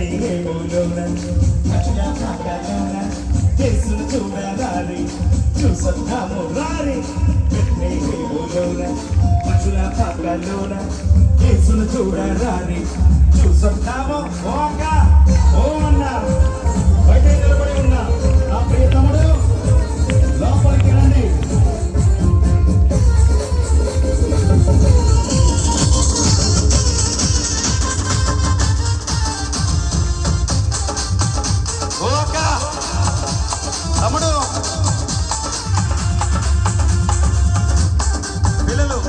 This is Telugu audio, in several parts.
బెత్లెహేములోన పశుల పాకలోన యేసును చూడరారి చూసొద్దాము రారి బెత్లెహేములోన పశుల పాకలోన యేసును చూడరారి చూసొద్దాము ఓ అన్నా బయట నిలబడి ఉన్నా నా ప్రియ తమ్ముడు లోపలికి రండి. తమ్ముడు పిల్లలు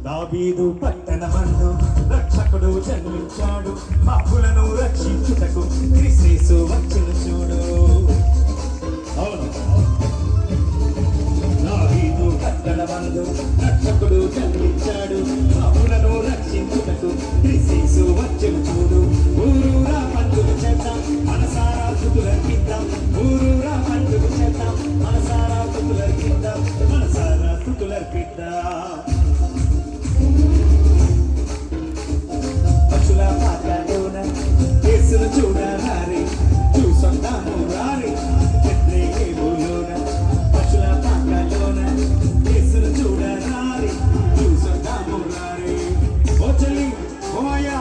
దావీదు పట్టణమందు రక్షకుడు జన్మించాడు పాపులను రక్షించుటకు క్రీస్తు వచ్చును చూడు. అవును దావీదు పట్టణమందు రక్షకుడు జన్మించాడు పాపులను రక్షించుటకు క్రీస్తు వచ్చును చూడు. ఊరూరా పండుగ చేద్దాం మనసారా స్తుతులర్పిద్దాం ఊరూరా పండుగ చేద్దాం మనసారా స్తుతులర్పిద్దాం మనసారా స్తుతులర్పిద్దాం. పశుల పాకలోన యేసును చూడరారి చూసొద్దాము రారి బెత్లెహేములోన పశుల పాకలోన యేసును చూడరారి చూసొద్దాము రారి. ఓ చెల్లి ఓ అయ్యా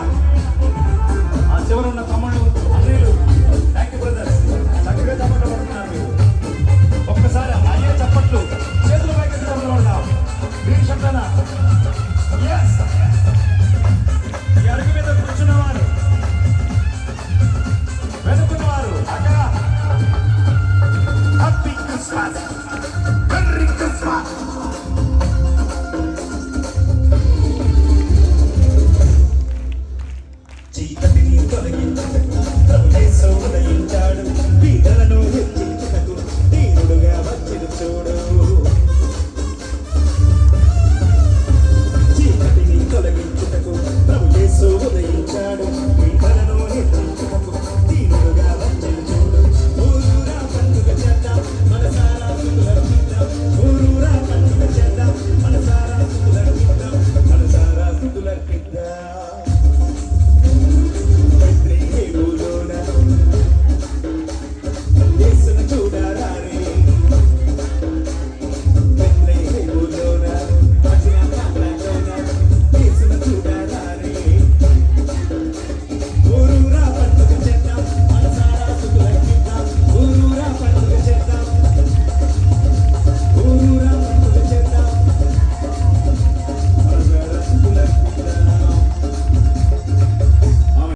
ఆ చివరున్న తమ్ముళ్ళు అన్నయ్యలు థ్యాంక్ యూ బ్రదర్స్ చక్కగా చప్పట్లు పడుతున్నారు మీరు. ఒక్కసారి అయ్యే చప్పట్లు చేతుల పైకి చప్పట్లు పడదాం. గ్రీన్ శబ్దాన ఈ అడుగు మీద కూర్చున్నాం